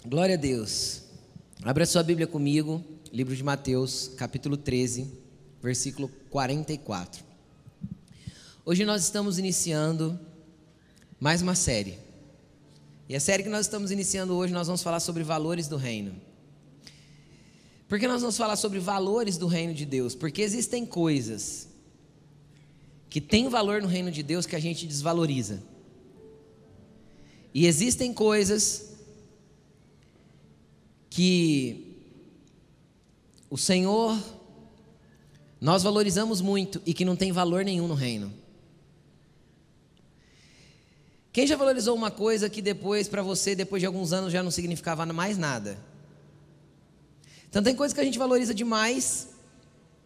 Glória a Deus. Abra sua Bíblia comigo, livro de Mateus, capítulo 13, versículo 44. Hoje nós estamos iniciando mais uma série. E a série que nós estamos iniciando hoje, nós vamos falar sobre valores do reino. Por que nós vamos falar sobre valores do reino de Deus? Porque existem coisas que têm valor no reino de Deus que a gente desvaloriza. E existem coisas que o Senhor, nós valorizamos muito e que não tem valor nenhum no reino. Quem já valorizou uma coisa que depois, para você, depois de alguns anos, já não significava mais nada? Então tem coisas que a gente valoriza demais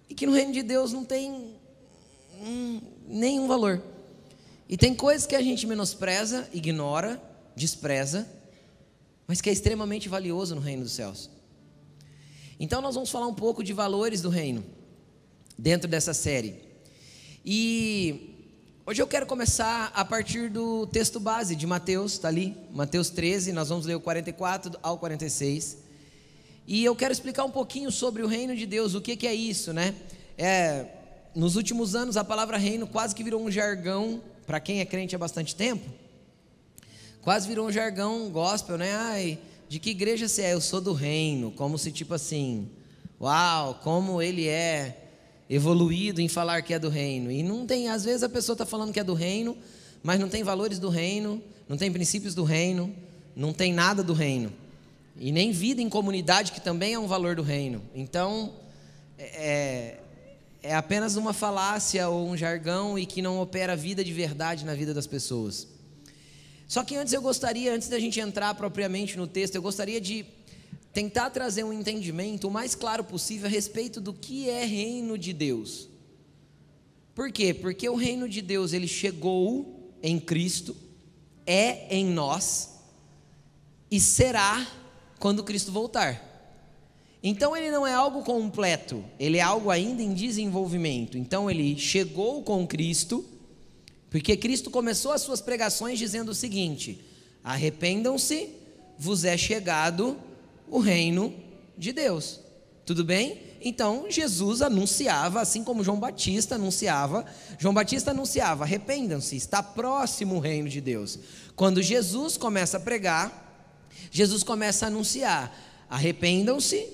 e que no reino de Deus não tem nenhum valor. E tem coisas que a gente menospreza, ignora, despreza, mas que é extremamente valioso no reino dos céus. Então nós vamos falar um pouco de valores do reino dentro dessa série. E hoje eu quero começar a partir do texto base de Mateus, está ali, Mateus 13, nós vamos ler o 44 ao 46. E eu quero explicar um pouquinho sobre o reino de Deus, o que é isso, né? Nos últimos anos a palavra reino quase que virou um jargão, para quem é crente há bastante tempo, quase virou um jargão gospel, né? Ai, de que igreja você é? Eu sou do reino, como se tipo assim, uau, como ele é evoluído em falar que é do reino. E não tem, às vezes a pessoa está falando que é do reino, mas não tem valores do reino, não tem princípios do reino, não tem nada do reino. E nem vida em comunidade, que também é um valor do reino. Então, é apenas uma falácia ou um jargão e que não opera vida de verdade na vida das pessoas. Só que antes da gente entrar propriamente no texto, eu gostaria de tentar trazer um entendimento o mais claro possível a respeito do que é reino de Deus. Por quê? Porque o reino de Deus, ele chegou em Cristo, é em nós e será quando Cristo voltar. Então ele não é algo completo, ele é algo ainda em desenvolvimento. Então ele chegou com Cristo, porque Cristo começou as suas pregações dizendo o seguinte: arrependam-se, vos é chegado o reino de Deus. Tudo bem? Então Jesus anunciava, assim como João Batista anunciava, arrependam-se, está próximo o reino de Deus. Quando Jesus começa a pregar, Jesus começa a anunciar: arrependam-se,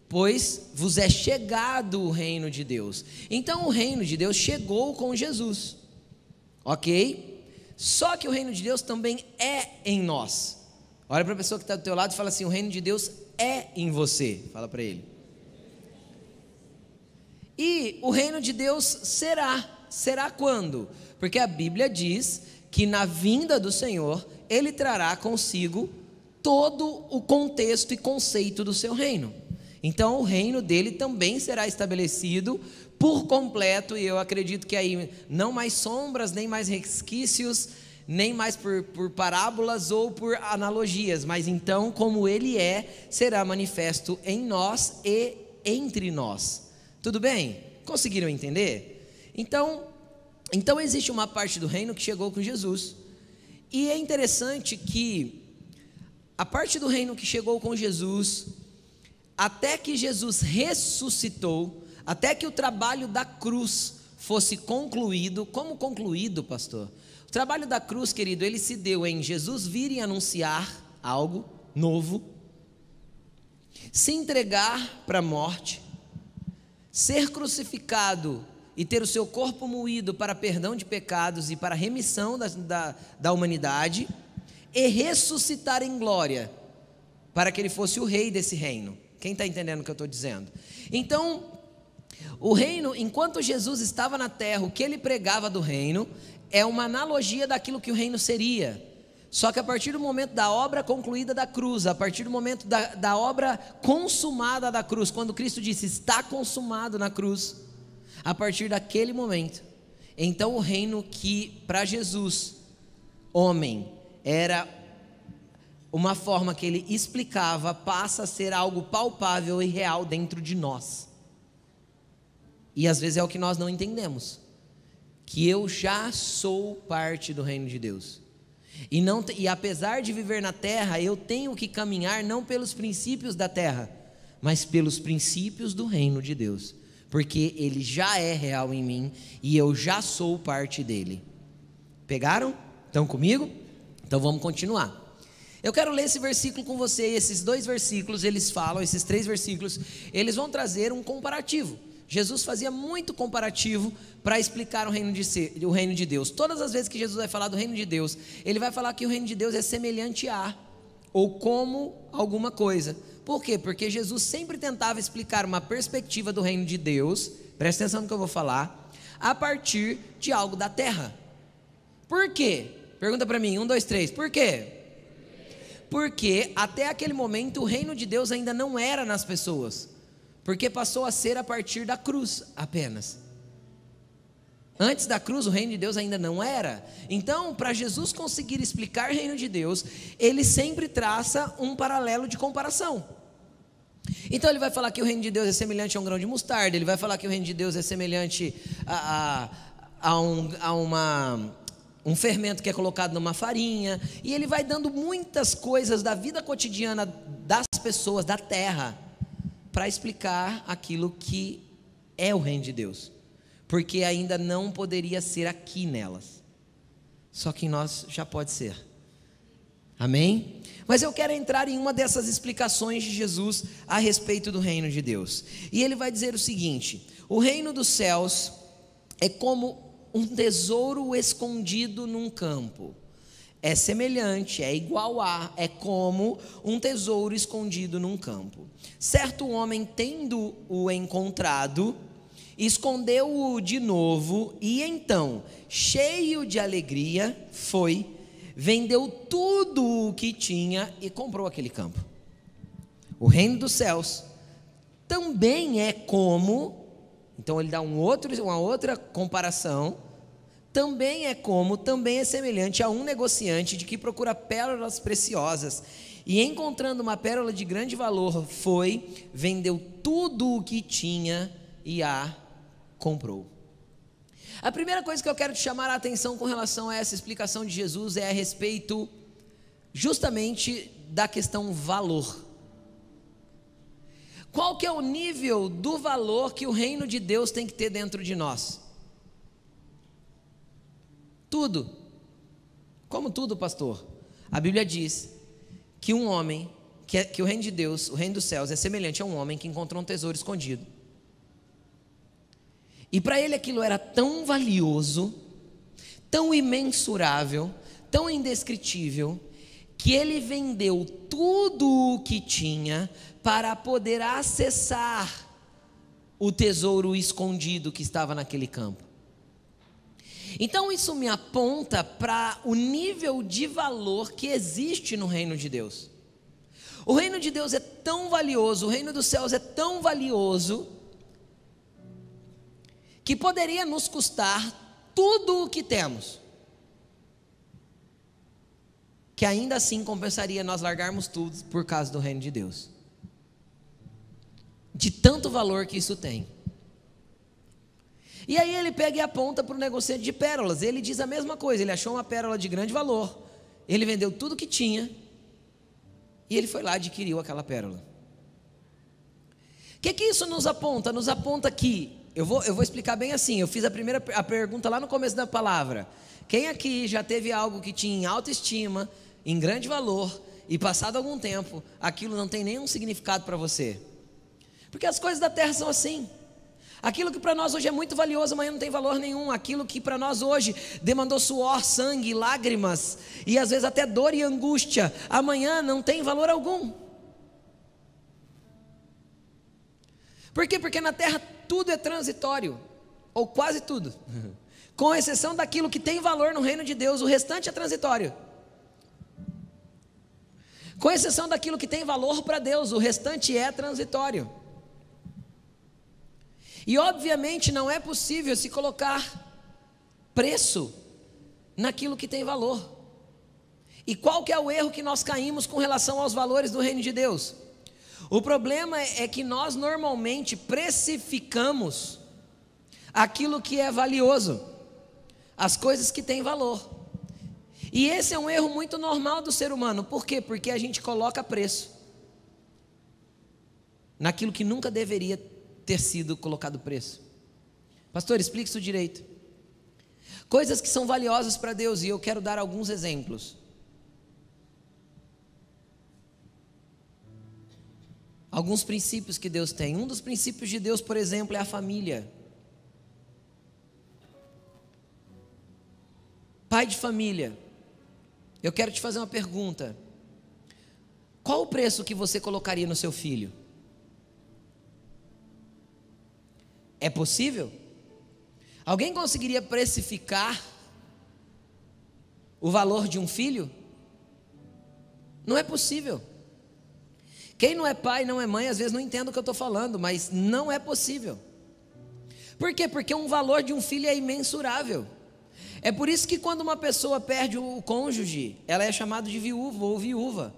pois vos é chegado o reino de Deus. Então o reino de Deus chegou com Jesus. Ok? Só que o reino de Deus também é em nós. Olha para a pessoa que está do teu lado e fala assim: o reino de Deus é em você. Fala para ele. E o reino de Deus será quando? Porque a Bíblia diz que na vinda do Senhor ele trará consigo todo o contexto e conceito do seu reino. Então o reino dele também será estabelecido por completo, e eu acredito que aí não mais sombras, nem mais resquícios, nem mais por parábolas ou por analogias, mas então como ele será manifesto em nós e entre nós. Tudo bem? Conseguiram entender? Então existe uma parte do reino que chegou com Jesus, e é interessante que a parte do reino que chegou com Jesus, até que Jesus ressuscitou, até que o trabalho da cruz fosse concluído. Como concluído, pastor? O trabalho da cruz, querido, ele se deu em Jesus vir e anunciar algo novo, se entregar para a morte, ser crucificado e ter o seu corpo moído para perdão de pecados e para remissão da humanidade, e ressuscitar em glória, para que ele fosse o rei desse reino. Quem está entendendo o que eu estou dizendo? Então, o reino, enquanto Jesus estava na terra, o que ele pregava do reino é uma analogia daquilo que o reino seria. Só que a partir do momento da obra concluída da cruz, a partir do momento da obra consumada da cruz, quando Cristo disse está consumado na cruz, a partir daquele momento, então o reino que para Jesus, homem, era uma forma que ele explicava, passa a ser algo palpável e real dentro de nós. E às vezes é o que nós não entendemos, que eu já sou parte do reino de Deus. E apesar de viver na terra, eu tenho que caminhar não pelos princípios da terra, mas pelos princípios do reino de Deus, porque ele já é real em mim e eu já sou parte dele. Pegaram? Estão comigo? Então vamos continuar. Eu quero ler esse versículo com você. Esses 2 versículos, eles falam, esses 3 versículos, eles vão trazer um comparativo. Jesus fazia muito comparativo para explicar o reino de Deus. Todas as vezes que Jesus vai falar do reino de Deus, ele vai falar que o reino de Deus é semelhante a, ou como alguma coisa. Por quê? Porque Jesus sempre tentava explicar uma perspectiva do reino de Deus, presta atenção no que eu vou falar, a partir de algo da terra. Por quê? Pergunta para mim, 1, 2, 3, por quê? Porque até aquele momento o reino de Deus ainda não era nas pessoas, porque passou a ser a partir da cruz apenas. Antes da cruz o reino de Deus ainda não era. Então, para Jesus conseguir explicar o reino de Deus, ele sempre traça um paralelo de comparação. Então ele vai falar que o reino de Deus é semelhante a um grão de mostarda, ele vai falar que o reino de Deus é semelhante a um fermento que é colocado numa farinha, e ele vai dando muitas coisas da vida cotidiana das pessoas, da terra, para explicar aquilo que é o reino de Deus, porque ainda não poderia ser aqui nelas, só que em nós já pode ser. Amém? Mas eu quero entrar em uma dessas explicações de Jesus a respeito do reino de Deus, e ele vai dizer o seguinte: o reino dos céus é como um tesouro escondido num campo. É semelhante, é igual a, é como um tesouro escondido num campo. Certo homem, tendo-o encontrado, escondeu-o de novo, e então, cheio de alegria, foi, vendeu tudo o que tinha e comprou aquele campo. O reino dos céus também é como, então ele dá uma outra comparação, também é semelhante a um negociante de que procura pérolas preciosas, e encontrando uma pérola de grande valor, foi, vendeu tudo o que tinha e a comprou. A primeira coisa que eu quero te chamar a atenção com relação a essa explicação de Jesus é a respeito justamente da questão valor. Qual que é o nível do valor que o reino de Deus tem que ter dentro de nós? Tudo. Como tudo, pastor? A Bíblia diz que um homem, que o reino de Deus, o reino dos céus, é semelhante a um homem que encontrou um tesouro escondido. E para ele aquilo era tão valioso, tão imensurável, tão indescritível, que ele vendeu tudo o que tinha para poder acessar o tesouro escondido que estava naquele campo. Então isso me aponta para o nível de valor que existe no reino de Deus. O reino de Deus é tão valioso, o reino dos céus é tão valioso, que poderia nos custar tudo o que temos, que ainda assim compensaria nós largarmos tudo por causa do reino de Deus, de tanto valor que isso tem. E aí ele pega e aponta para o negociante de pérolas. Ele diz a mesma coisa, ele achou uma pérola de grande valor, ele vendeu tudo que tinha, e ele foi lá e adquiriu aquela pérola. O que isso nos aponta? Nos aponta que, eu vou explicar bem assim, eu fiz a pergunta lá no começo da palavra. Quem aqui já teve algo que tinha em alta estima, em grande valor, e passado algum tempo, aquilo não tem nenhum significado para você? Porque as coisas da terra são assim. Aquilo que para nós hoje é muito valioso, amanhã não tem valor nenhum. Aquilo que para nós hoje demandou suor, sangue, lágrimas, e às vezes até dor e angústia, amanhã não tem valor algum. Por quê? Porque na terra tudo é transitório, ou quase tudo, com exceção daquilo que tem valor no reino de Deus, o restante é transitório. Com exceção daquilo que tem valor para Deus, o restante é transitório. E obviamente não é possível se colocar preço naquilo que tem valor. E qual que é o erro que nós caímos com relação aos valores do reino de Deus? O problema é que nós normalmente precificamos aquilo que é valioso, as coisas que têm valor. E esse é um erro muito normal do ser humano. Por quê? Porque a gente coloca preço naquilo que nunca deveria ter sido colocado preço. Pastor, explique isso direito. Coisas que são valiosas para Deus, e eu quero dar alguns exemplos. Alguns princípios que Deus tem. Um dos princípios de Deus, por exemplo, é a família. Pai de família, eu quero te fazer uma pergunta. Qual o preço que você colocaria no seu filho? É possível? Alguém conseguiria precificar o valor de um filho? Não é possível. Quem não é pai, não é mãe, às vezes não entende o que eu estou falando, mas não é possível. Por quê? Porque um valor de um filho é imensurável. É por isso que quando uma pessoa perde o cônjuge, ela é chamada de viúva ou viúva.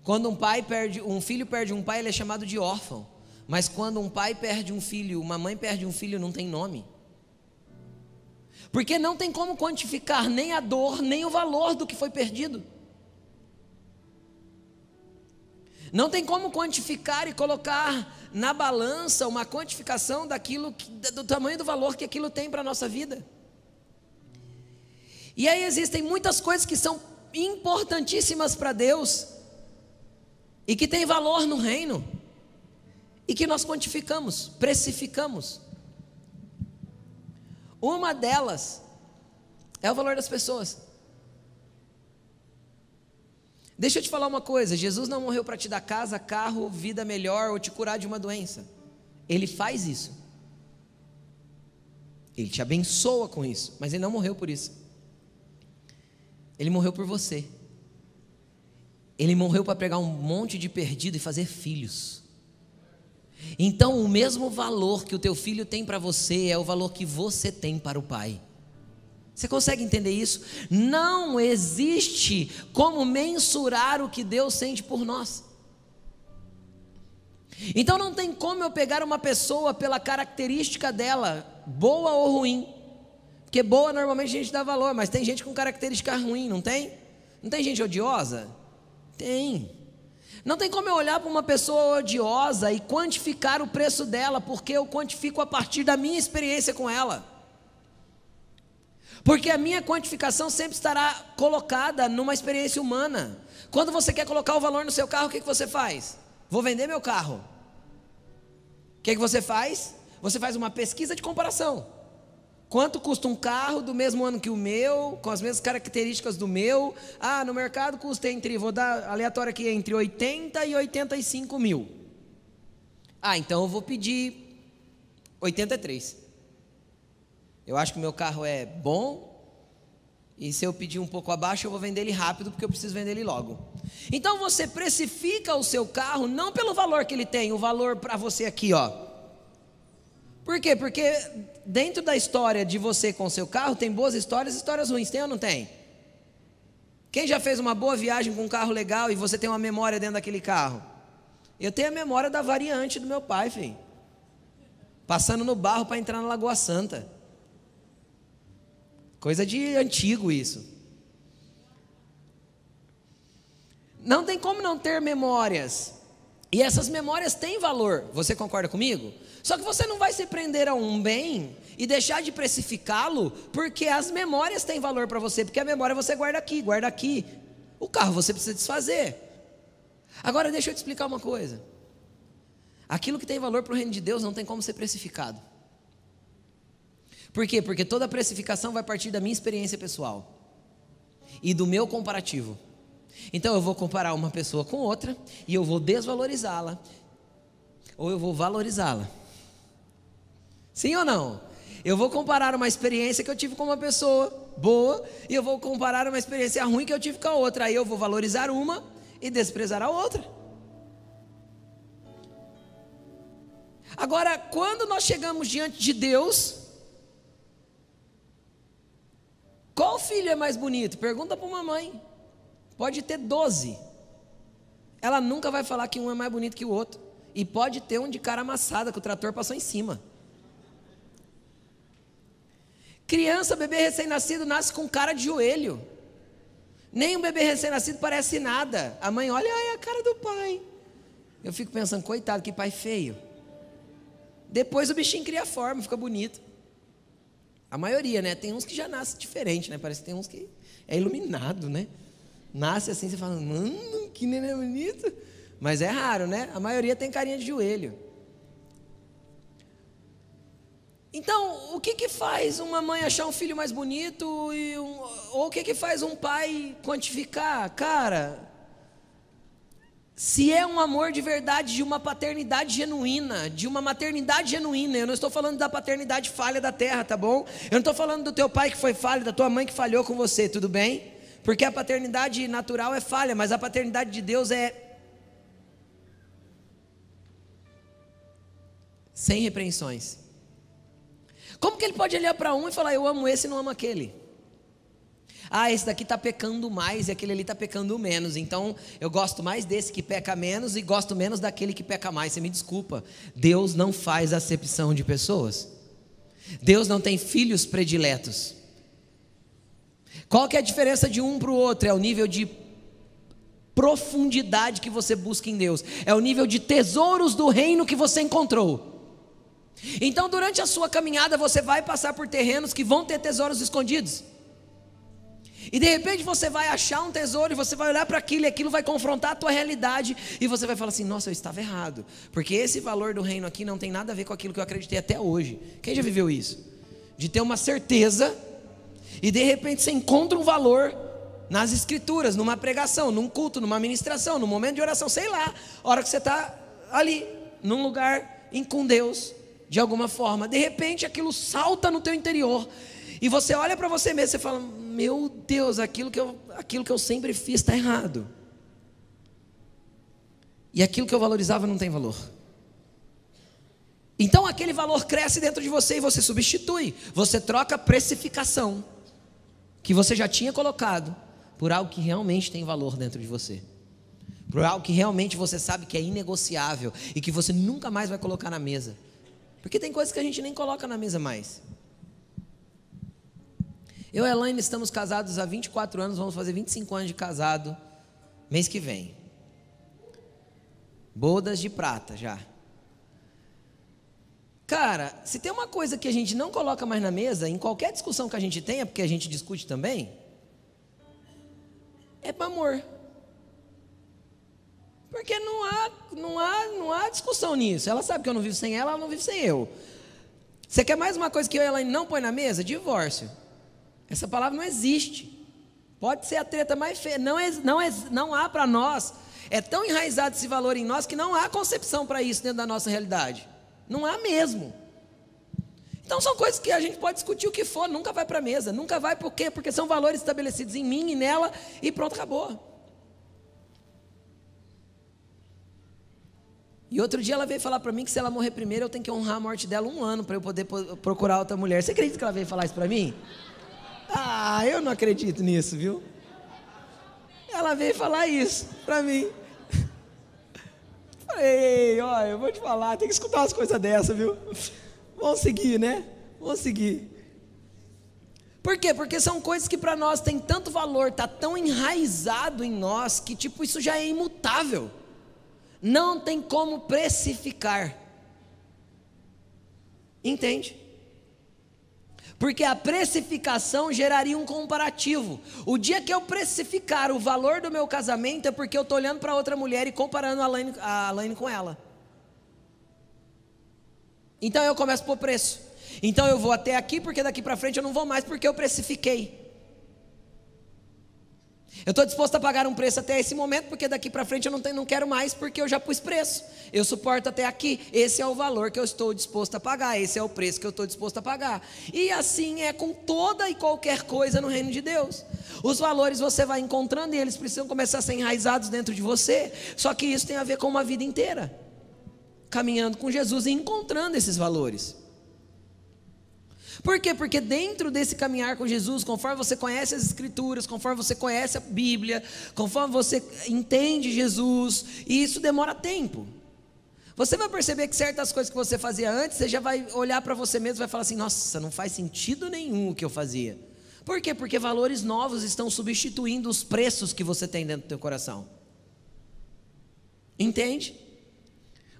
Quando um filho perde um pai, ele é chamado de órfão. Mas quando um pai perde um filho, uma mãe perde um filho, não tem nome. Porque não tem como quantificar nem a dor, nem o valor do que foi perdido. Não tem como quantificar e colocar na balança uma quantificação do tamanho do valor que aquilo tem para a nossa vida. E aí existem muitas coisas que são importantíssimas para Deus e que têm valor no reino e que nós quantificamos, precificamos. Uma delas é o valor das pessoas. Deixa eu te falar uma coisa, Jesus não morreu para te dar casa, carro, vida melhor ou te curar de uma doença. Ele faz isso. Ele te abençoa com isso, mas Ele não morreu por isso. Ele morreu por você. Ele morreu para pegar um monte de perdido e fazer filhos. Então o mesmo valor que o teu filho tem para você é o valor que você tem para o pai. Você consegue entender isso? Não existe como mensurar o que Deus sente por nós. Então não tem como eu pegar uma pessoa pela característica dela, boa ou ruim. Porque boa normalmente a gente dá valor, mas tem gente com característica ruim, não tem? Não tem gente odiosa? Tem. Não tem como eu olhar para uma pessoa odiosa e quantificar o preço dela, porque eu quantifico a partir da minha experiência com ela. Porque a minha quantificação sempre estará colocada numa experiência humana. Quando você quer colocar o valor no seu carro, o que você faz? Vou vender meu carro. O que você faz? Você faz uma pesquisa de comparação. Quanto custa um carro do mesmo ano que o meu, com as mesmas características do meu? Ah, no mercado custa vou dar aleatório aqui, entre 80 e 85 mil. Ah, então eu vou pedir 83. Eu acho que o meu carro é bom, e se eu pedir um pouco abaixo, eu vou vender ele rápido, porque eu preciso vender ele logo. Então você precifica o seu carro, não pelo valor que ele tem, o valor para você aqui, ó. Por quê? Porque dentro da história de você com o seu carro, tem boas histórias e histórias ruins, tem ou não tem? Quem já fez uma boa viagem com um carro legal e você tem uma memória dentro daquele carro? Eu tenho a memória da variante do meu pai, filho. Passando no barro para entrar na Lagoa Santa. Coisa de antigo isso. Não tem como não ter memórias. E essas memórias têm valor. Você concorda comigo? Só que você não vai se prender a um bem e deixar de precificá-lo, porque as memórias têm valor para você. Porque a memória você guarda aqui, guarda aqui. O carro você precisa desfazer. Agora deixa eu te explicar uma coisa. Aquilo que tem valor para o reino de Deus não tem como ser precificado. Por quê? Porque toda precificação vai partir da minha experiência pessoal e do meu comparativo. Então eu vou comparar uma pessoa com outra e eu vou desvalorizá-la ou eu vou valorizá-la. Sim ou não? Eu vou comparar uma experiência que eu tive com uma pessoa boa e eu vou comparar uma experiência ruim que eu tive com a outra. Aí eu vou valorizar uma e desprezar a outra. Agora, quando nós chegamos diante de Deus, qual filho é mais bonito? Pergunta para uma mãe. Pode ter 12. Ela nunca vai falar que um é mais bonito que o outro. E pode ter um de cara amassada, que o trator passou em cima. Criança, bebê recém-nascido, nasce com cara de joelho. Nem um bebê recém-nascido parece nada. A mãe olha, ai, a cara do pai. Eu fico pensando, coitado, que pai feio. Depois o bichinho cria forma, fica bonito. A maioria, né? Tem uns que já nascem diferente, né? Parece que tem uns que é iluminado, né? Nasce assim, você fala, mano, que neném bonito. Mas é raro, né? A maioria tem carinha de joelho. Então, o que faz uma mãe achar um filho mais bonito? Ou o que faz um pai quantificar? Cara, se é um amor de verdade, de uma paternidade genuína, de uma maternidade genuína, eu não estou falando da paternidade falha da terra, tá bom? Eu não estou falando do teu pai que foi falho, da tua mãe que falhou com você, tudo bem? Porque a paternidade natural é falha, mas a paternidade de Deus é sem repreensões. Como que ele pode olhar para um e falar, eu amo esse e não amo aquele? Ah, esse daqui está pecando mais e aquele ali está pecando menos, então eu gosto mais desse que peca menos e gosto menos daquele que peca mais. Você me desculpa, Deus não faz acepção de pessoas. Deus não tem filhos prediletos. Qual que é a diferença de um para o outro? É o nível de profundidade que você busca em Deus, é o nível de tesouros do reino que você encontrou. Então durante a sua caminhada você vai passar por terrenos que vão ter tesouros escondidos. E de repente você vai achar um tesouro e você vai olhar para aquilo e aquilo vai confrontar a tua realidade. E você vai falar assim, nossa, eu estava errado. Porque esse valor do reino aqui não tem nada a ver com aquilo que eu acreditei até hoje. Quem já viveu isso? De ter uma certeza e de repente você encontra um valor nas escrituras, numa pregação, num culto, numa ministração, num momento de oração, sei lá. A hora que você está ali, num lugar com Deus, de alguma forma. De repente aquilo salta no teu interior. E você olha para você mesmo e fala, meu Deus, aquilo que eu sempre fiz está errado. E aquilo que eu valorizava não tem valor. Então aquele valor cresce dentro de você e você substitui. Você troca a precificação que você já tinha colocado por algo que realmente tem valor dentro de você. Por algo que realmente você sabe que é inegociável e que você nunca mais vai colocar na mesa. Porque tem coisas que a gente nem coloca na mesa mais. Eu e a Elaine estamos casados há 24 anos, vamos fazer 25 anos de casado mês que vem. Bodas de prata já. Cara, se tem uma coisa que a gente não coloca mais na mesa, em qualquer discussão que a gente tenha, porque a gente discute também, é para amor. Porque não há discussão nisso. Ela sabe que eu não vivo sem ela, ela não vive sem eu. Você quer mais uma coisa que eu e ela não põe na mesa? Divórcio. Essa palavra não existe. Pode ser a treta mais feia. Não há para nós. É tão enraizado esse valor em nós que não há concepção para isso dentro da nossa realidade. Não há mesmo. Então são coisas que a gente pode discutir o que for, nunca vai para a mesa. Nunca vai por quê? Porque são valores estabelecidos em mim e nela e pronto, acabou. E outro dia ela veio falar para mim que se ela morrer primeiro eu tenho que honrar a morte dela 1 ano para eu poder procurar outra mulher. Você acredita que ela veio falar isso para mim? Ah, eu não acredito nisso, viu? Ela veio falar isso para mim. Falei, olha, eu vou te falar, tem que escutar umas coisas dessas, viu? Vamos seguir, né? Vamos seguir. Por quê? Porque são coisas que para nós tem tanto valor, está tão enraizado em nós, que tipo, isso já é imutável. Não tem como precificar. Entende? Porque a precificação geraria um comparativo. O dia que eu precificar o valor do meu casamento é porque eu estou olhando para outra mulher e comparando a Elaine com ela. Então eu começo por preço. Então eu vou até aqui porque daqui para frente eu não vou mais porque eu precifiquei. Eu estou disposto a pagar um preço até esse momento porque daqui para frente eu não quero mais porque eu já pus preço. Eu suporto até aqui. Esse é o valor que eu estou disposto a pagar. Esse é o preço que eu estou disposto a pagar. E assim é com toda e qualquer coisa no reino de Deus. Os valores você vai encontrando e eles precisam começar a ser enraizados dentro de você. Só que isso tem a ver com uma vida inteira, caminhando com Jesus e encontrando esses valores. Por quê? Porque dentro desse caminhar com Jesus, conforme você conhece as Escrituras, conforme você conhece a Bíblia, conforme você entende Jesus, e isso demora tempo. Você vai perceber que certas coisas que você fazia antes, você já vai olhar para você mesmo e vai falar assim, nossa, não faz sentido nenhum o que eu fazia. Por quê? Porque valores novos estão substituindo os preços que você tem dentro do teu coração. Entende?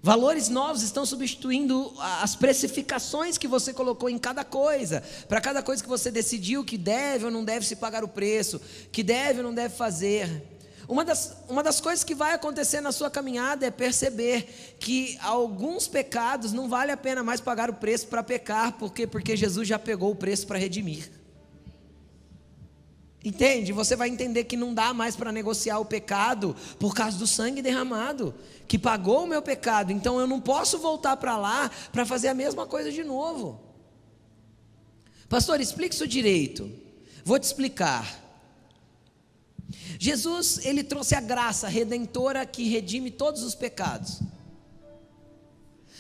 Valores novos estão substituindo as precificações que você colocou em cada coisa. Para cada coisa que você decidiu que deve ou não deve se pagar o preço, que deve ou não deve fazer. Uma das coisas que vai acontecer na sua caminhada é perceber que alguns pecados não vale a pena mais pagar o preço para pecar. Por quê? Porque Jesus já pegou o preço para redimir. Entende? Você vai entender que não dá mais para negociar o pecado por causa do sangue derramado, que pagou o meu pecado. Então eu não posso voltar para lá para fazer a mesma coisa de novo. Pastor, explique isso direito. Vou te explicar. Jesus, ele trouxe a graça redentora que redime todos os pecados.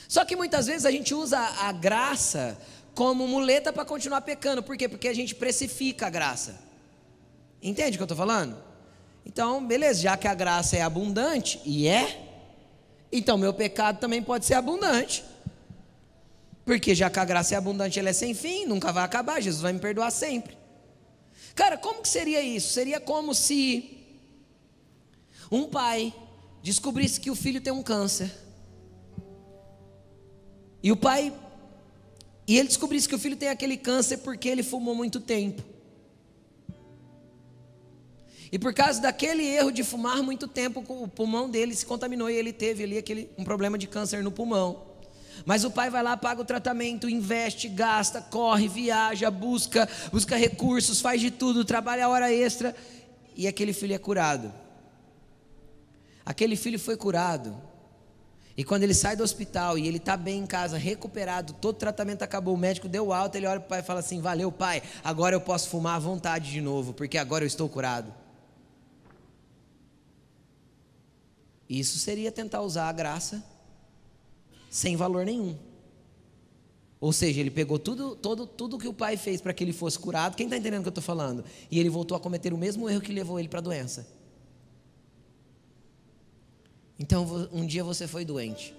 Só que muitas vezes a gente usa a graça como muleta para continuar pecando. Por quê? Porque a gente precifica a graça. Entende o que eu estou falando? Então, beleza, já que a graça é abundante, então meu pecado também pode ser abundante. Porque já que a graça é abundante, ela é sem fim, nunca vai acabar, Jesus vai me perdoar sempre. Cara, como que seria isso? Seria como se um pai descobrisse que o filho tem um câncer. E ele descobrisse que o filho tem aquele câncer porque ele fumou muito tempo. E por causa daquele erro de fumar muito tempo, o pulmão dele se contaminou e ele teve ali um problema de câncer no pulmão. Mas o pai vai lá, paga o tratamento, investe, gasta, corre, viaja, busca recursos, faz de tudo, trabalha a hora extra, e aquele filho é curado. Aquele filho foi curado, e quando ele sai do hospital e ele está bem em casa, recuperado, todo o tratamento acabou, o médico deu alta, ele olha para o pai e fala assim: valeu pai, agora eu posso fumar à vontade de novo, porque agora eu estou curado. Isso seria tentar usar a graça sem valor nenhum. Ou seja, ele pegou tudo que o pai fez para que ele fosse curado. Quem está entendendo o que eu estou falando? E ele voltou a cometer o mesmo erro que levou ele para a doença. Então um dia você foi doente,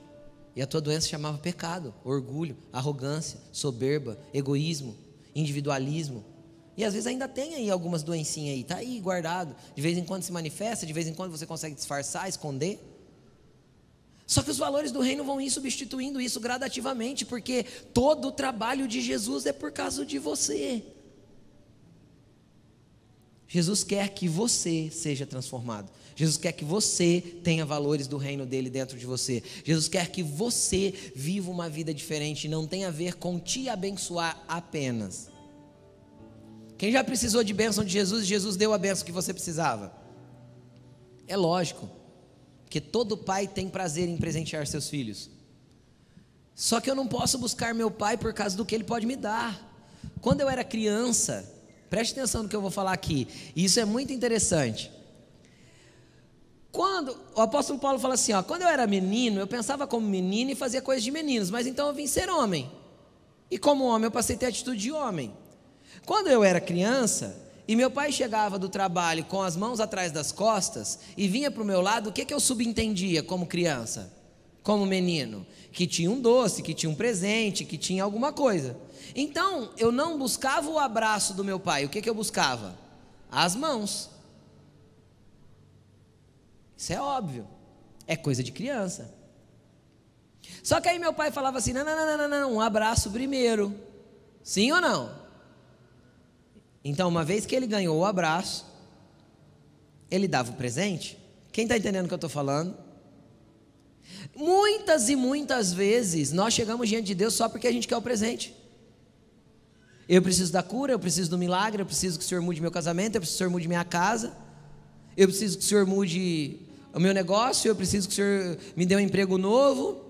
e a tua doença chamava pecado, orgulho, arrogância, soberba, egoísmo, individualismo. E às vezes ainda tem aí algumas doencinhas aí, está aí guardado, de vez em quando se manifesta, de vez em quando você consegue disfarçar, esconder. Só que os valores do reino vão ir substituindo isso gradativamente, porque todo o trabalho de Jesus é por causa de você. Jesus quer que você seja transformado. Jesus quer que você tenha valores do reino dele dentro de você. Jesus quer que você viva uma vida diferente, não tem a ver com te abençoar apenas. Quem já precisou de bênção de Jesus, Jesus deu a bênção que você precisava. É lógico, porque todo pai tem prazer em presentear seus filhos. Só que eu não posso buscar meu pai por causa do que ele pode me dar. Quando eu era criança, preste atenção no que eu vou falar aqui, isso é muito interessante. Quando o apóstolo Paulo fala assim, quando eu era menino, eu pensava como menino e fazia coisas de meninos, mas então eu vim ser homem. E como homem eu passei a ter atitude de homem. Quando eu era criança, e meu pai chegava do trabalho com as mãos atrás das costas, e vinha para o meu lado, o que eu subentendia como criança, como menino? Que tinha um doce, que tinha um presente, que tinha alguma coisa. Então, eu não buscava o abraço do meu pai, o que eu buscava? As mãos. Isso é óbvio, é coisa de criança. Só que aí meu pai falava assim, não, um abraço primeiro, sim ou não? Então, uma vez que ele ganhou o abraço, ele dava o presente. Quem está entendendo o que eu estou falando? Muitas e muitas vezes nós chegamos diante de Deus só porque a gente quer o presente. Eu preciso da cura, eu preciso do milagre, eu preciso que o Senhor mude meu casamento, eu preciso que o Senhor mude minha casa, eu preciso que o Senhor mude o meu negócio, eu preciso que o Senhor me dê um emprego novo.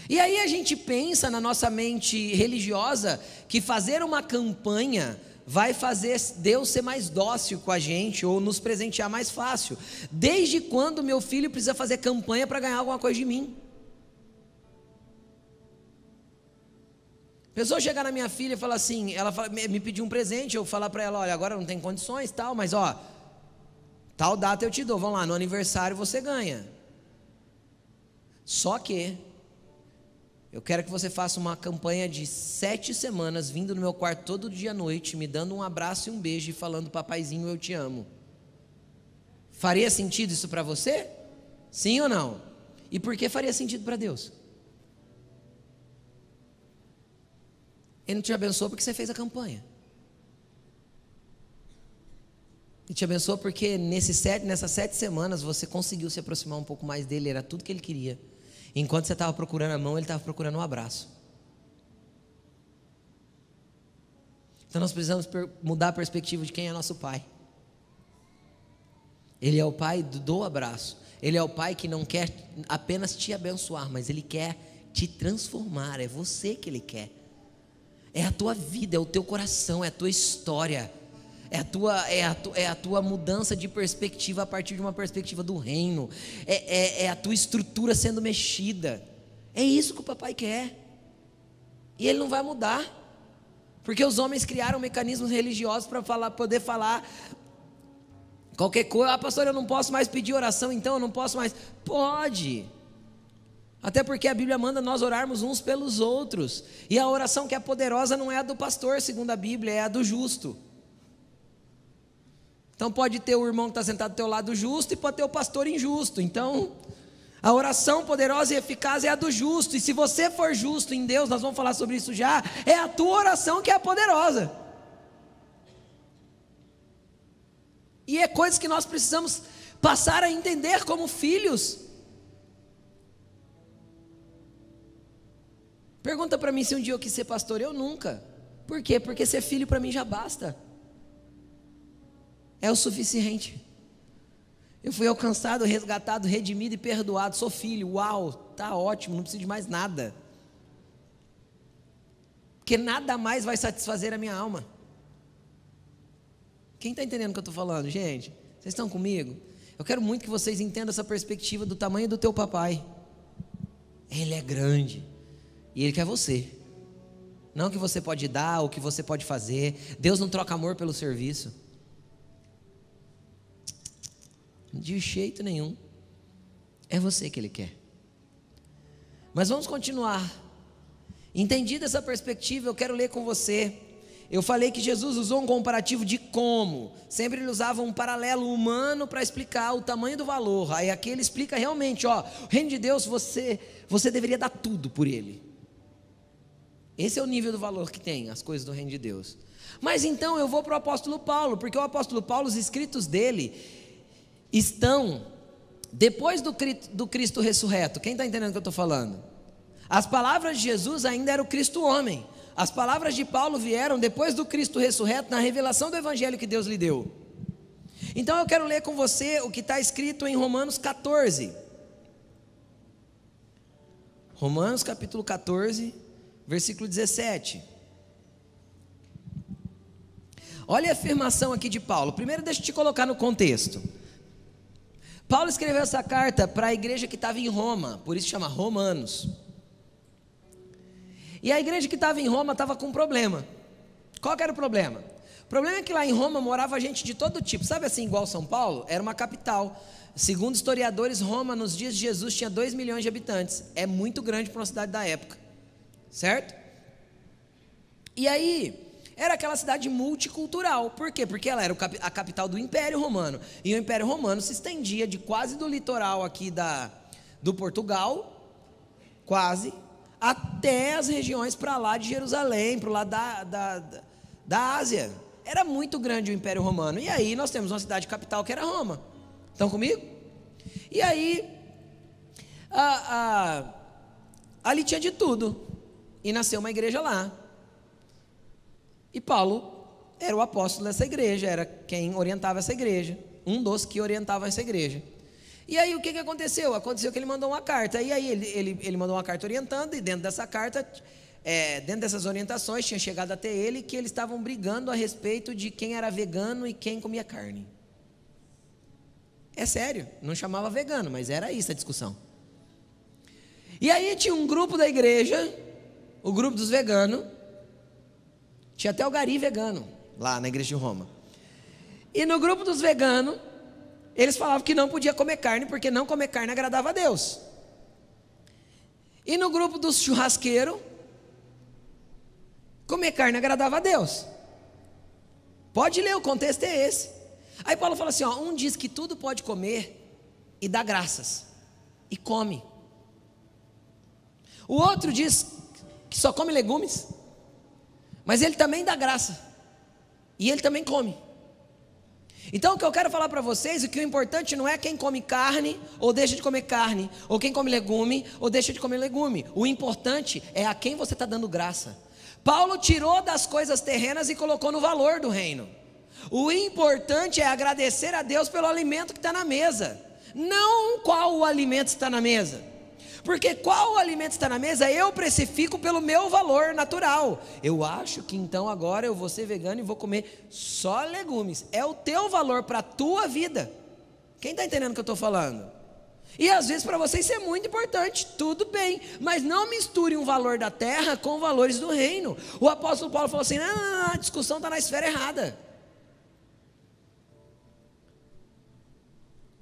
E aí a gente pensa na nossa mente religiosa que fazer uma campanha vai fazer Deus ser mais dócil com a gente ou nos presentear mais fácil. Desde quando meu filho precisa fazer campanha para ganhar alguma coisa de mim? A pessoa chegar na minha filha e falar assim, me pedir um presente, eu falar para ela, olha, agora não tem condições tal, mas tal data eu te dou, vamos lá, no aniversário você ganha. Só que Eu quero que você faça uma campanha de 7 semanas, vindo no meu quarto todo dia à noite, me dando um abraço e um beijo e falando: papaizinho, eu te amo. Faria sentido isso para você? Sim ou não? E por que faria sentido para Deus? Ele não te abençoou porque você fez a campanha. Ele te abençoou porque nessas 7 semanas você conseguiu se aproximar um pouco mais dele, era tudo que ele queria. Enquanto você estava procurando a mão, ele estava procurando um abraço. Então nós precisamos mudar a perspectiva de quem é nosso pai. Ele é o pai do abraço. Ele é o pai que não quer apenas te abençoar, mas ele quer te transformar. É você que ele quer. É a tua vida, é o teu coração, é a tua história, é a tua mudança de perspectiva a partir de uma perspectiva do reino, é a tua estrutura sendo mexida. É isso que o papai quer. E ele não vai mudar, porque os homens criaram mecanismos religiosos para poder falar qualquer coisa. Pastor, eu não posso mais pedir oração, então eu não posso mais. Pode. Até porque a Bíblia manda nós orarmos uns pelos outros. E a oração que é poderosa não é a do pastor, segundo a Bíblia, é a do justo. Então pode ter o irmão que está sentado do teu lado justo e pode ter o pastor injusto. Então a oração poderosa e eficaz é a do justo. E se você for justo em Deus, nós vamos falar sobre isso já, é a tua oração que é a poderosa. E é coisas que nós precisamos passar a entender como filhos. Pergunta para mim se um dia eu quis ser pastor. Eu nunca. Por quê? Porque ser filho para mim já basta. É o suficiente. Eu fui alcançado, resgatado, redimido e perdoado. Sou filho. Uau, tá ótimo, não preciso de mais nada. Porque nada mais vai satisfazer a minha alma. Quem está entendendo o que eu estou falando, gente? Vocês estão comigo? Eu quero muito que vocês entendam essa perspectiva do tamanho do teu papai. Ele é grande. E ele quer você. Não o que você pode dar, o que você pode fazer. Deus não troca amor pelo serviço. De jeito nenhum. É você que ele quer. Mas vamos continuar. Entendida essa perspectiva, eu quero ler com você. Eu falei que Jesus usou um comparativo de como. Sempre ele usava um paralelo humano para explicar o tamanho do valor. Aí aqui ele explica realmente, ó, o reino de Deus, você deveria dar tudo por ele. Esse é o nível do valor que tem as coisas do reino de Deus. Mas então eu vou para o apóstolo Paulo, porque o apóstolo Paulo, os escritos dele estão depois do Cristo ressurreto. Quem está entendendo o que eu estou falando? As palavras de Jesus ainda era o Cristo homem. As palavras de Paulo vieram depois do Cristo ressurreto, na revelação do evangelho que Deus lhe deu. Então eu quero ler com você o que está escrito em Romanos 14. Romanos capítulo 14, versículo 17. Olha a afirmação aqui de Paulo. Primeiro deixa eu te colocar no contexto. Paulo escreveu essa carta para a igreja que estava em Roma, por isso chama Romanos. E a igreja que estava em Roma estava com um problema. Qual que era o problema? O problema é que lá em Roma morava gente de todo tipo. Sabe assim, igual São Paulo? Era uma capital. Segundo historiadores, Roma nos dias de Jesus tinha 2 milhões de habitantes. É muito grande para uma cidade da época. Certo? E aí, era aquela cidade multicultural. Por quê? Porque ela era a capital do Império Romano. E o Império Romano se estendia de quase do litoral aqui do Portugal, quase, até as regiões para lá de Jerusalém, para o lado da Ásia. Era muito grande o Império Romano. E aí nós temos uma cidade capital que era Roma. Estão comigo? E aí, ali tinha de tudo. E nasceu uma igreja lá. E Paulo era o apóstolo dessa igreja, era quem orientava essa igreja, um dos que orientava essa igreja. E aí o que aconteceu? Aconteceu que ele mandou uma carta. E aí ele mandou uma carta orientando, e dentro dessa carta, dentro dessas orientações, tinha chegado até ele que eles estavam brigando a respeito de quem era vegano e quem comia carne. É sério, não chamava vegano, mas era isso a discussão. E aí tinha um grupo da igreja, o grupo dos veganos, tinha até o gari vegano, lá na igreja de Roma. E no grupo dos veganos, eles falavam que não podia comer carne, porque não comer carne agradava a Deus. E no grupo dos churrasqueiros, comer carne agradava a Deus. Pode ler, o contexto é esse. Aí Paulo fala assim, ó, um diz que tudo pode comer e dá graças, e come. O outro diz que só come legumes, mas ele também dá graça, e ele também come. Então o que eu quero falar para vocês é que o importante não é quem come carne ou deixa de comer carne, ou quem come legume ou deixa de comer legume. O importante é a quem você está dando graça. Paulo tirou das coisas terrenas e colocou no valor do reino. O importante é agradecer a Deus pelo alimento que está na mesa, não qual o alimento está na mesa. Porque qual o alimento está na mesa, eu precifico pelo meu valor natural. Eu acho que então agora eu vou ser vegano e vou comer só legumes. É o teu valor para a tua vida. Quem está entendendo o que eu estou falando? E às vezes para vocês isso é muito importante, tudo bem. Mas não misture um valor da terra com valores do reino. O apóstolo Paulo falou assim, não, a discussão está na esfera errada.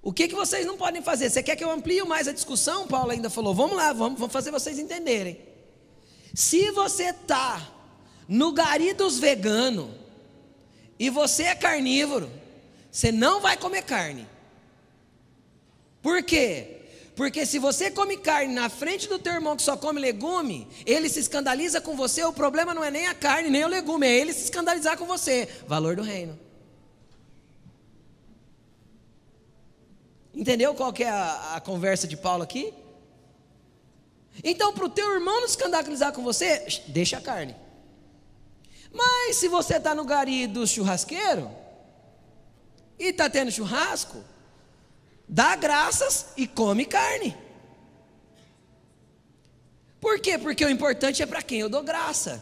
O que vocês não podem fazer? Você quer que eu amplie mais a discussão? Paulo ainda falou, vamos lá, vamos fazer vocês entenderem. Se você está no gari dos veganos e você é carnívoro, você não vai comer carne. Por quê? Porque se você come carne na frente do teu irmão que só come legume, ele se escandaliza com você, o problema não é nem a carne, nem o legume, é ele se escandalizar com você. Valor do reino. Entendeu qual que é a conversa de Paulo aqui? Então, para o teu irmão não escandalizar com você, deixa a carne. Mas se você está no gari do churrasqueiro e está tendo churrasco, dá graças e come carne. Por quê? Porque o importante é para quem eu dou graça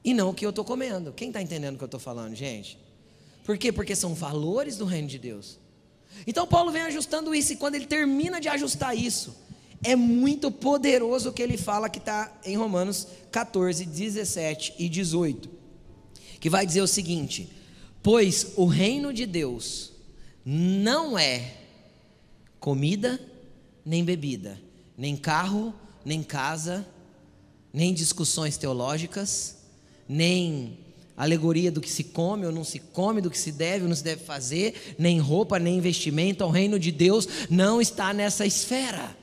e não o que eu estou comendo. Quem está entendendo o que eu estou falando, gente? Por quê? Porque são valores do reino de Deus. Então Paulo vem ajustando isso, e quando ele termina de ajustar isso, é muito poderoso o que ele fala, que está em Romanos 14, 17 e 18, que vai dizer o seguinte: pois o reino de Deus não é comida, nem bebida, nem carro, nem casa, nem discussões teológicas, nem alegoria do que se come ou não se come, do que se deve ou não se deve fazer, nem roupa, nem investimento. O reino de Deus não está nessa esfera.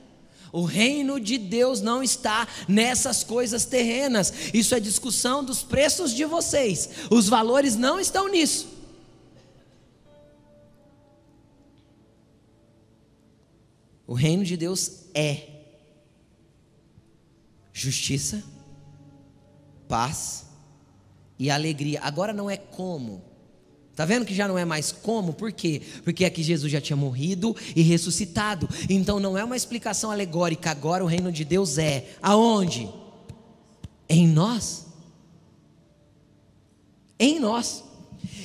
O reino de Deus não está nessas coisas terrenas. Isso é discussão dos preços de vocês. Os valores não estão nisso. O reino de Deus é justiça, paz e alegria. Agora não é como. Está vendo que já não é mais como? Por quê? Porque aqui Jesus já tinha morrido e ressuscitado. Então não é uma explicação alegórica. Agora o reino de Deus é aonde? Em nós. Em nós.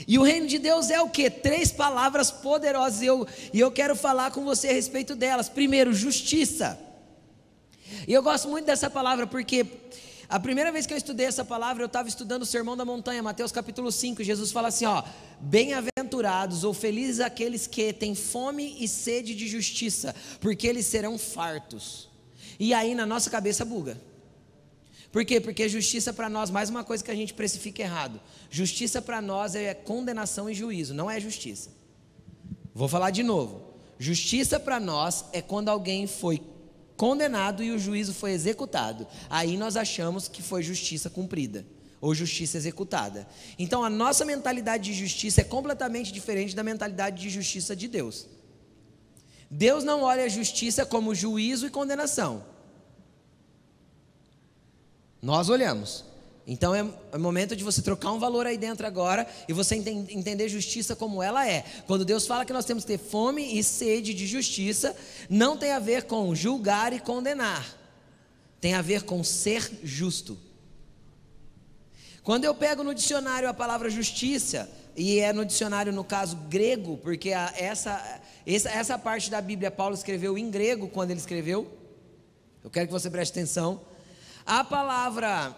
E o reino de Deus é o quê? 3 palavras poderosas, e eu quero falar com você a respeito delas. Primeiro, justiça. E eu gosto muito dessa palavra porque a primeira vez que eu estudei essa palavra, eu estava estudando o Sermão da Montanha, Mateus capítulo 5, Jesus fala assim, ó: bem-aventurados ou felizes aqueles que têm fome e sede de justiça, porque eles serão fartos. E aí na nossa cabeça buga. Por quê? Porque justiça para nós, mais uma coisa que a gente precifica errado, justiça para nós é condenação e juízo, não é justiça. Vou falar de novo. Justiça para nós é quando alguém foi condenado e o juízo foi executado. Aí nós achamos que foi justiça cumprida ou justiça executada. Então a nossa mentalidade de justiça é completamente diferente da mentalidade de justiça de Deus. Deus não olha a justiça como juízo e condenação. Nós olhamos. Então é momento de você trocar um valor aí dentro agora e você entender justiça como ela é. Quando Deus fala que nós temos que ter fome e sede de justiça, não tem a ver com julgar e condenar, tem a ver com ser justo. Quando eu pego no dicionário a palavra justiça, e é no dicionário no caso grego, porque essa parte da Bíblia Paulo escreveu em grego quando ele escreveu, eu quero que você preste atenção. A palavra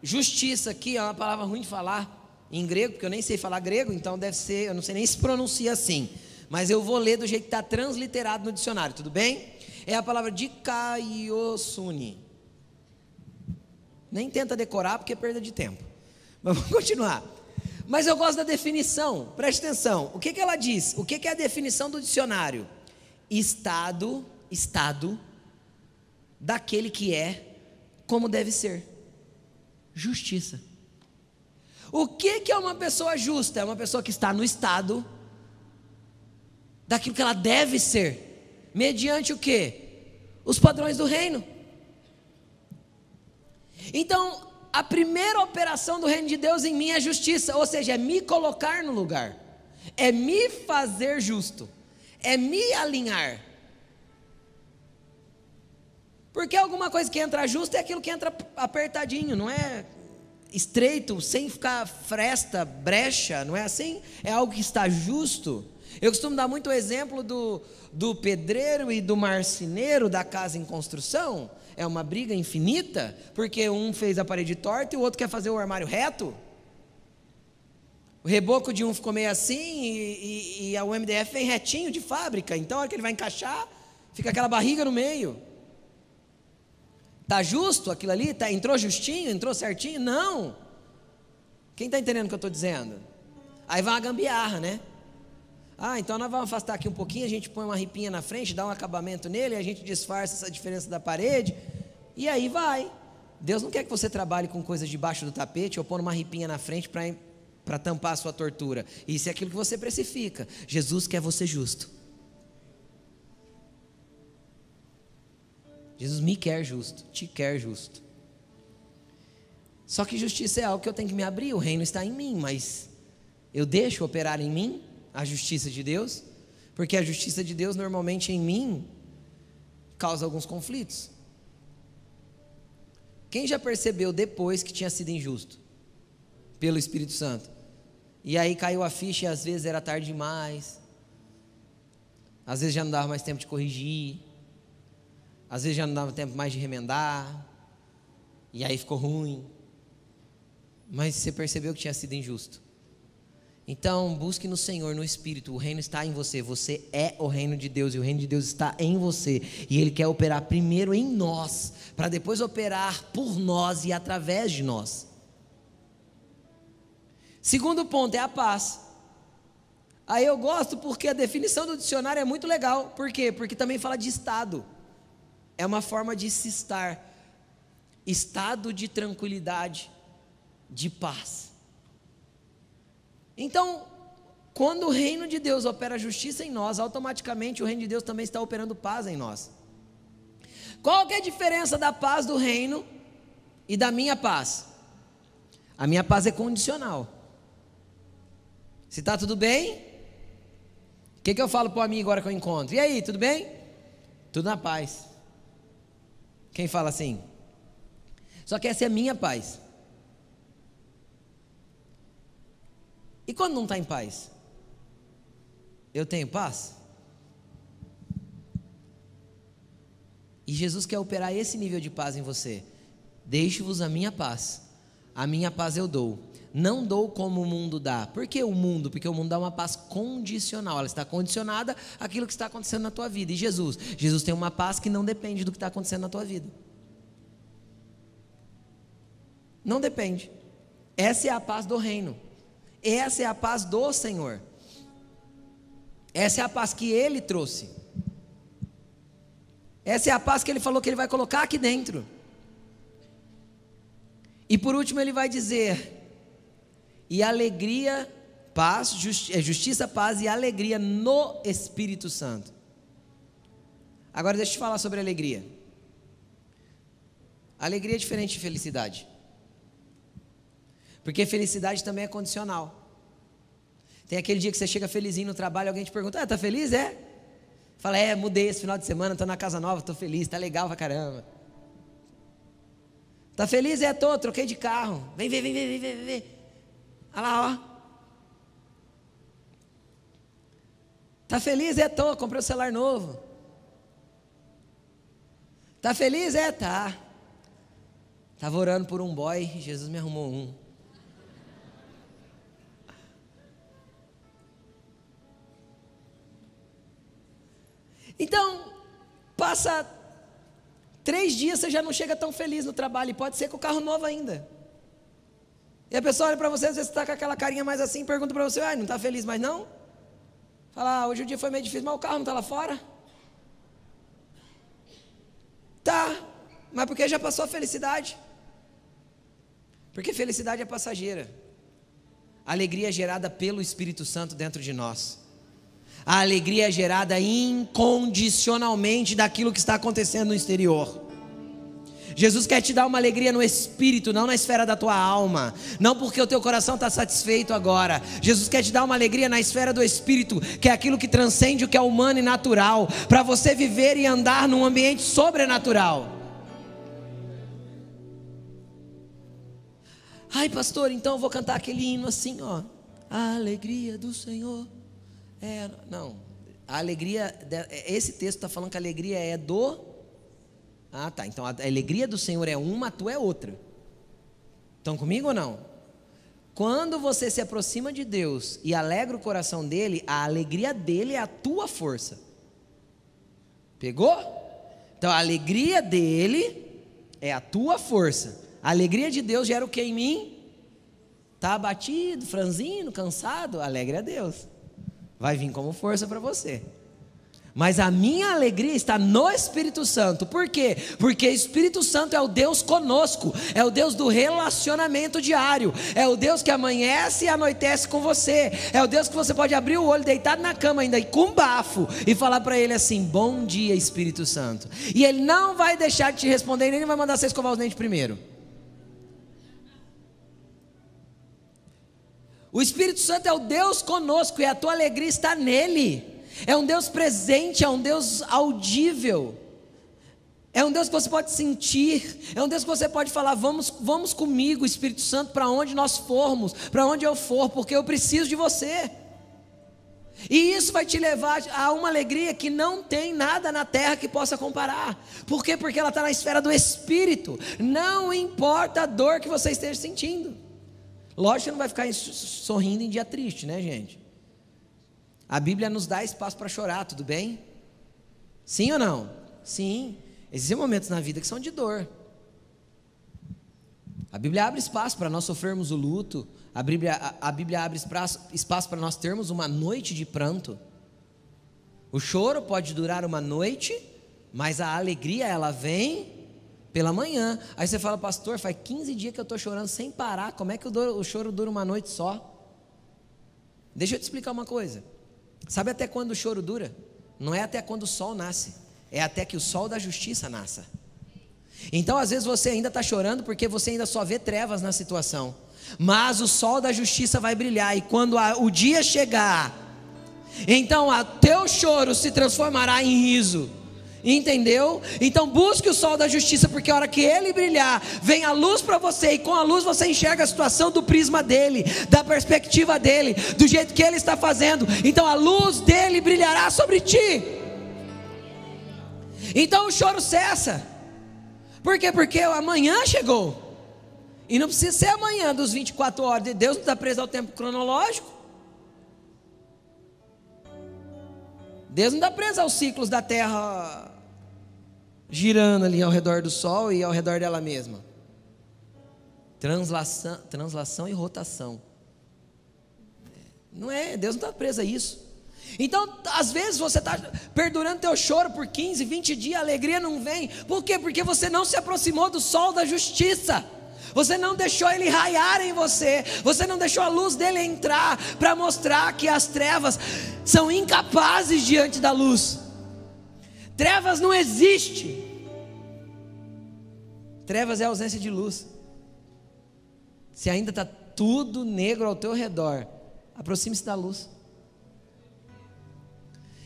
justiça aqui é uma palavra ruim de falar em grego, porque eu nem sei falar grego, então deve ser, eu não sei nem se pronuncia assim, mas eu vou ler do jeito que está transliterado no dicionário, tudo bem? É a palavra dikaiosune. Nem tenta decorar porque é perda de tempo. Mas vamos continuar. Mas eu gosto da definição, preste atenção. O que ela diz? O que é a definição do dicionário? Estado daquele que é como deve ser. Justiça. O que é uma pessoa justa? É uma pessoa que está no estado daquilo que ela deve ser, mediante o quê? Os padrões do reino. Então, a primeira operação do reino de Deus em mim é justiça, ou seja, é me colocar no lugar, é me fazer justo, é me alinhar. Porque alguma coisa que entra justo é aquilo que entra apertadinho, não é estreito, sem ficar fresta, brecha, não é assim? É algo que está justo. Eu costumo dar muito o exemplo do pedreiro e do marceneiro da casa em construção. É uma briga infinita, porque um fez a parede torta e o outro quer fazer o armário reto. O reboco de um ficou meio assim e o MDF vem retinho de fábrica. Então, a hora que ele vai encaixar, fica aquela barriga no meio. Está justo aquilo ali? Entrou justinho? Entrou certinho? Não. Quem está entendendo o que eu estou dizendo? Aí vai uma gambiarra, né? Então nós vamos afastar aqui um pouquinho, a gente põe uma ripinha na frente, dá um acabamento nele, a gente disfarça essa diferença da parede, e aí vai. Deus não quer que você trabalhe com coisas debaixo do tapete, ou pôr uma ripinha na frente para tampar a sua tortura. Isso é aquilo que você precifica. Jesus quer você justo. Jesus me quer justo, te quer justo. Só que justiça é algo que eu tenho que me abrir, o reino está em mim, mas eu deixo operar em mim a justiça de Deus, porque a justiça de Deus normalmente em mim causa alguns conflitos. Quem já percebeu depois que tinha sido injusto pelo Espírito Santo? E aí caiu a ficha e às vezes era tarde demais, às vezes já não dava mais tempo de corrigir, às vezes já não dava tempo mais de remendar, e aí ficou ruim, mas você percebeu que tinha sido injusto. Então busque no Senhor, no Espírito, o reino está em você, você é o reino de Deus, e o reino de Deus está em você, e Ele quer operar primeiro em nós, para depois operar por nós e através de nós. Segundo ponto é a paz. Aí eu gosto porque a definição do dicionário é muito legal. Por quê? Porque também fala de estado, é uma forma de se estar, estado de tranquilidade, de paz. Então, quando o reino de Deus opera justiça em nós, automaticamente o reino de Deus também está operando paz em nós. Qual que é a diferença da paz do reino e da minha paz? A minha paz é condicional. Se está tudo bem, o que eu falo para o amigo agora que eu encontro? E aí, tudo bem? Tudo na paz. Quem fala assim? Só que essa é a minha paz. E quando não está em paz? Eu tenho paz? E Jesus quer operar esse nível de paz em você. Deixo-vos a minha paz eu dou. Não dou como o mundo dá. Por que o mundo? Porque o mundo dá uma paz condicional. Ela está condicionada àquilo que está acontecendo na tua vida. E Jesus tem uma paz que não depende do que está acontecendo na tua vida. Não depende. Essa é a paz do reino. Essa é a paz do Senhor. Essa é a paz que Ele trouxe. Essa é a paz que Ele falou que Ele vai colocar aqui dentro. E por último Ele vai dizer: e alegria, paz, justiça, paz e alegria no Espírito Santo. Agora deixa eu te falar sobre alegria. Alegria é diferente de felicidade. Porque felicidade também é condicional. Tem aquele dia que você chega felizinho no trabalho, alguém te pergunta: tá feliz? É? Fala: mudei esse final de semana, tô na casa nova, tô feliz, tá legal pra caramba. Tá feliz? Troquei de carro. Vem ver. Olha lá, ó. Tá feliz? Comprei um celular novo. Tá feliz? Tá. Tava orando por um boy, Jesus me arrumou um. Então, 3 dias você já não chega tão feliz no trabalho, e pode ser com o carro novo ainda. E a pessoa olha para você, às vezes você está com aquela carinha mais assim, pergunta para você, não está feliz mais não? Fala, hoje o dia foi meio difícil, mas o carro não está lá fora? Tá, mas porque já passou a felicidade. Porque felicidade é passageira. A alegria é gerada pelo Espírito Santo dentro de nós. A alegria é gerada incondicionalmente daquilo que está acontecendo no exterior. Jesus quer te dar uma alegria no espírito, não na esfera da tua alma, não porque o teu coração está satisfeito agora. Jesus quer te dar uma alegria na esfera do espírito, que é aquilo que transcende o que é humano e natural, para você viver e andar num ambiente sobrenatural. Ai pastor, então eu vou cantar aquele hino assim, ó. A alegria do Senhor é... Não, a alegria, esse texto está falando que a alegria é do... Ah tá, então a alegria do Senhor é uma, a tua é outra. Estão comigo ou não? Quando você se aproxima de Deus e alegra o coração dele, a alegria dele é a tua força. Pegou? Então a alegria dele é a tua força. A alegria de Deus gera o que em mim? Está abatido, franzino, cansado? Alegre a Deus. Vai vir como força para você. Mas a minha alegria está no Espírito Santo. Por quê? Porque o Espírito Santo é o Deus conosco, é o Deus do relacionamento diário, é o Deus que amanhece e anoitece com você, é o Deus que você pode abrir o olho, deitado na cama ainda, e com bafo, e falar para ele assim, bom dia Espírito Santo, e ele não vai deixar de te responder, nem vai mandar você escovar os dentes primeiro. O Espírito Santo é o Deus conosco, e a tua alegria está nele. É um Deus presente, é um Deus audível, é um Deus que você pode sentir, é um Deus que você pode falar, vamos comigo Espírito Santo, para onde nós formos, para onde eu for, porque eu preciso de você. E isso vai te levar a uma alegria que não tem nada na terra que possa comparar. Por quê? Porque ela está na esfera do Espírito. Não importa a dor que você esteja sentindo. Lógico que não vai ficar sorrindo em dia triste, né gente? A Bíblia nos dá espaço para chorar, tudo bem? Sim ou não? Sim. Existem momentos na vida que são de dor. A Bíblia abre espaço para nós sofrermos o luto. A Bíblia abre espaço para nós termos uma noite de pranto. O choro pode durar uma noite, mas a alegria ela vem pela manhã. Aí você fala, pastor, faz 15 dias que eu estou chorando sem parar. Como é que o choro dura uma noite só? Deixa eu te explicar uma coisa. Sabe até quando o choro dura? Não é até quando o sol nasce, é até que o sol da justiça nasça. Então às vezes você ainda está chorando porque você ainda só vê trevas na situação, mas o sol da justiça vai brilhar, e quando o dia chegar, então o teu choro se transformará em riso. Entendeu? Então busque o sol da justiça, porque a hora que ele brilhar, vem a luz para você, e com a luz você enxerga a situação do prisma dele, da perspectiva dele, do jeito que ele está fazendo. Então a luz dele brilhará sobre ti. Então o choro cessa. Por quê? Porque amanhã chegou. E não precisa ser amanhã dos 24 horas. Deus não está preso ao tempo cronológico. Deus não está preso aos ciclos da terra girando ali ao redor do sol e ao redor dela mesma. Translação e rotação. Não é, Deus não está preso a isso. Então, às vezes você está perdurando teu choro por 15, 20 dias, a alegria não vem. Por quê? Porque você não se aproximou do sol da justiça. Você não deixou ele raiar em você. Você não deixou a luz dele entrar para mostrar que as trevas são incapazes diante da luz. Trevas não existe. Trevas é ausência de luz. Se ainda está tudo negro ao teu redor, aproxime-se da luz.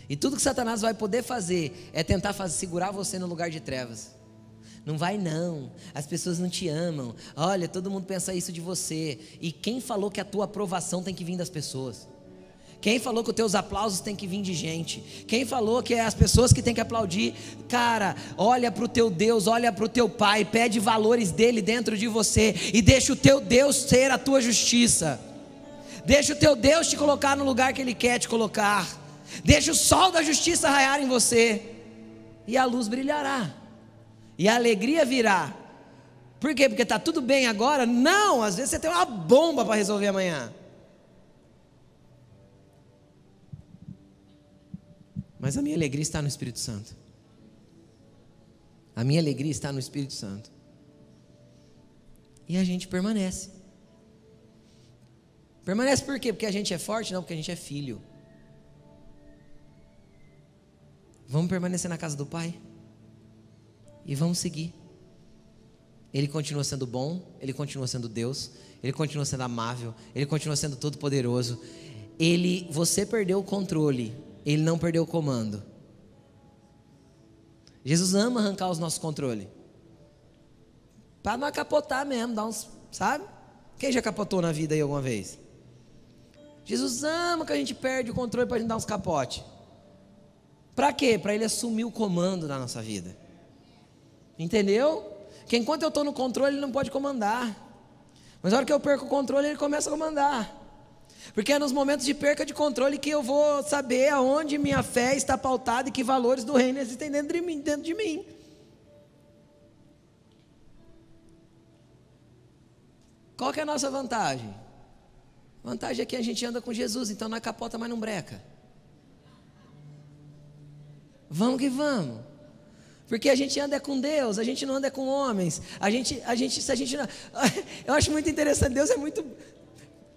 E tudo que Satanás vai poder fazer é tentar segurar você no lugar de trevas. Não vai não, as pessoas não te amam. Olha, todo mundo pensa isso de você. E quem falou que a tua aprovação tem que vir das pessoas? Quem falou que os teus aplausos tem que vir de gente? Quem falou que é as pessoas que tem que aplaudir? Cara, olha para o teu Deus, olha para o teu Pai, pede valores dele dentro de você, e deixa o teu Deus ser a tua justiça. Deixa o teu Deus te colocar no lugar que ele quer te colocar. Deixa o sol da justiça raiar em você, e a luz brilhará. E a alegria virá. Por quê? Porque está tudo bem agora? Não, às vezes você tem uma bomba para resolver amanhã. Mas a minha alegria está no Espírito Santo. A minha alegria está no Espírito Santo. E a gente permanece. Permanece por quê? Porque a gente é forte? Não, porque a gente é filho. Vamos permanecer na casa do Pai? E vamos seguir. Ele continua sendo bom, Ele continua sendo Deus, Ele continua sendo amável, Ele continua sendo todo poderoso. Você perdeu o controle, Ele não perdeu o comando. Jesus ama arrancar os nossos controles, para não capotar mesmo, dar uns, sabe? Quem já capotou na vida aí alguma vez? Jesus ama que a gente perde o controle para a gente dar uns capotes. Para quê? Para Ele assumir o comando da nossa vida. Entendeu? Que enquanto eu estou no controle, Ele não pode comandar. Mas na hora que eu perco o controle, Ele começa a comandar. Porque é nos momentos de perca de controle que eu vou saber aonde minha fé está pautada e que valores do reino existem dentro de mim. Qual que é a nossa vantagem? A vantagem é que a gente anda com Jesus, então não é capota, mas não breca. Vamos que vamos. Porque a gente anda com Deus, a gente não anda com homens. Se a gente não... Eu acho muito interessante, Deus é muito...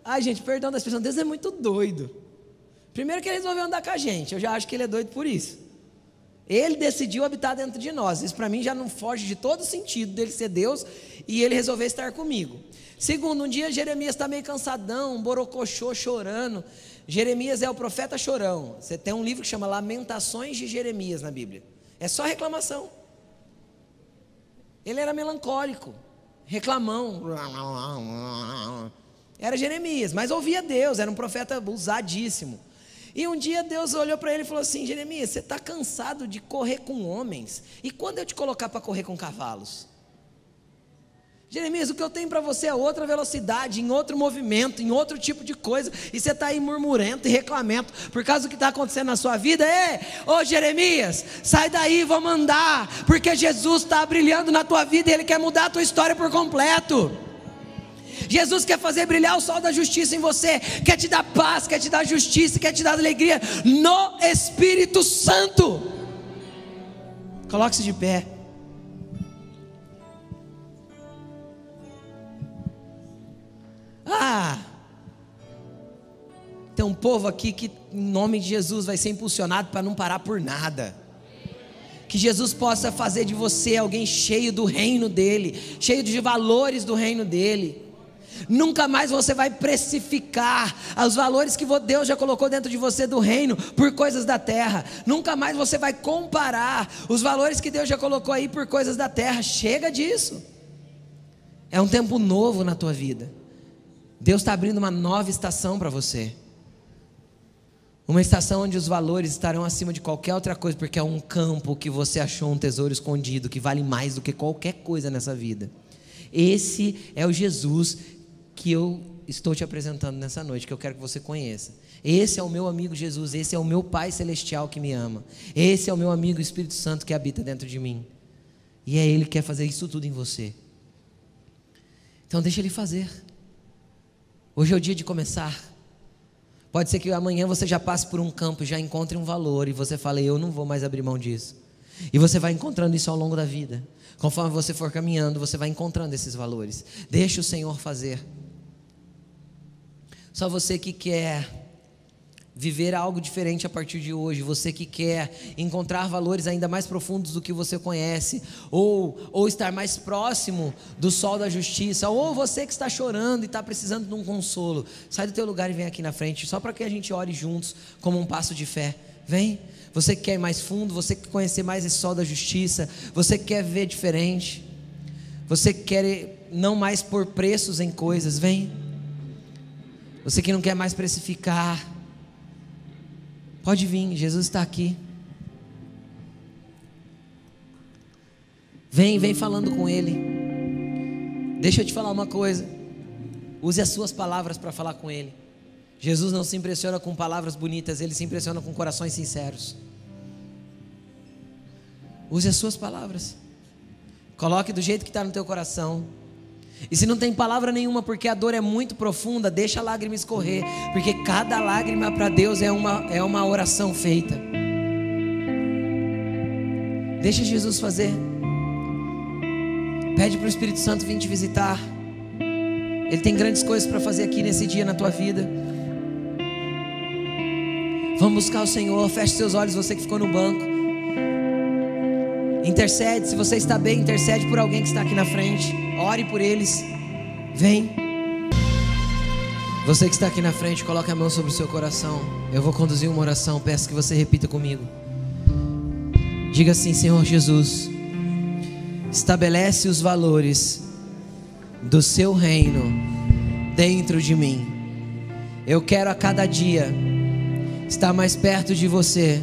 Ai, gente, perdão da expressão, Deus é muito doido. Primeiro que Ele resolveu andar com a gente, eu já acho que Ele é doido por isso. Ele decidiu habitar dentro de nós. Isso para mim já não foge de todo sentido dele ser Deus e Ele resolver estar comigo. Segundo, um dia Jeremias está meio cansadão, borocochô, chorando. Jeremias é o profeta chorão. Você tem um livro que chama Lamentações de Jeremias na Bíblia. É só reclamação. Ele era melancólico, reclamão. Era Jeremias, mas ouvia Deus, era um profeta usadíssimo. E um dia Deus olhou para ele e falou assim: Jeremias, você está cansado de correr com homens? E quando eu te colocar para correr com cavalos? Jeremias, o que eu tenho para você é outra velocidade, em outro movimento, em outro tipo de coisa. E você está aí murmurento e reclamento por causa do que está acontecendo na sua vida. Ô Jeremias, sai daí, vamos andar, porque Jesus está brilhando na tua vida e Ele quer mudar a tua história por completo. Jesus quer fazer brilhar o sol da justiça em você, quer te dar paz, quer te dar justiça, quer te dar alegria no Espírito Santo. Coloque-se de pé. Tem um povo aqui que em nome de Jesus vai ser impulsionado para não parar por nada. Que Jesus possa fazer de você alguém cheio do reino dele, cheio de valores do reino dele. Nunca mais você vai precificar os valores que Deus já colocou dentro de você do reino por coisas da terra. Nunca mais você vai comparar os valores que Deus já colocou aí por coisas da terra. Chega disso. É um tempo novo na tua vida. Deus está abrindo uma nova estação para você. Uma estação onde os valores estarão acima de qualquer outra coisa, porque é um campo que você achou um tesouro escondido, que vale mais do que qualquer coisa nessa vida. Esse é o Jesus que eu estou te apresentando nessa noite, que eu quero que você conheça. Esse é o meu amigo Jesus, esse é o meu Pai Celestial que me ama. Esse é o meu amigo Espírito Santo que habita dentro de mim. E é Ele que quer fazer isso tudo em você. Então deixa Ele fazer. Hoje é o dia de começar. Pode ser que amanhã você já passe por um campo, já encontre um valor e você fale: eu não vou mais abrir mão disso. E você vai encontrando isso ao longo da vida. Conforme você for caminhando, você vai encontrando esses valores. Deixa o Senhor fazer. Só você que quer viver algo diferente a partir de hoje, você que quer encontrar valores ainda mais profundos do que você conhece, ou estar mais próximo do sol da justiça, ou você que está chorando e está precisando de um consolo, sai do teu lugar e vem aqui na frente, só para que a gente ore juntos como um passo de fé. Vem, você que quer ir mais fundo, você que quer conhecer mais esse sol da justiça, você que quer ver diferente, você que quer não mais pôr preços em coisas, vem. Você que não quer mais precificar, pode vir, Jesus está aqui. Vem falando com Ele. Deixa eu te falar uma coisa. Use as suas palavras para falar com Ele. Jesus não se impressiona com palavras bonitas, Ele se impressiona com corações sinceros. Use as suas palavras. Coloque do jeito que está no teu coração. E se não tem palavra nenhuma, porque a dor é muito profunda, deixa a lágrima escorrer, porque cada lágrima para Deus é uma oração feita. Deixa Jesus fazer. Pede para o Espírito Santo vir te visitar. Ele tem grandes coisas para fazer aqui nesse dia na tua vida. Vamos buscar o Senhor. Feche seus olhos, você que ficou no banco. Intercede, se você está bem, intercede por alguém que está aqui na frente. Ore por eles. Vem. Você que está aqui na frente, coloque a mão sobre o seu coração. Eu vou conduzir uma oração, peço que você repita comigo. Diga assim: Senhor Jesus, estabelece os valores do seu reino dentro de mim. Eu quero a cada dia estar mais perto de você,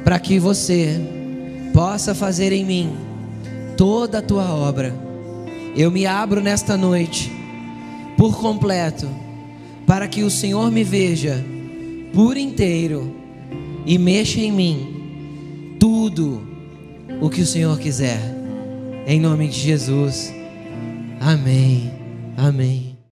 para que você possa fazer em mim toda a tua obra. Eu me abro nesta noite por completo, para que o Senhor me veja por inteiro e mexa em mim tudo o que o Senhor quiser. Em nome de Jesus. Amém. Amém.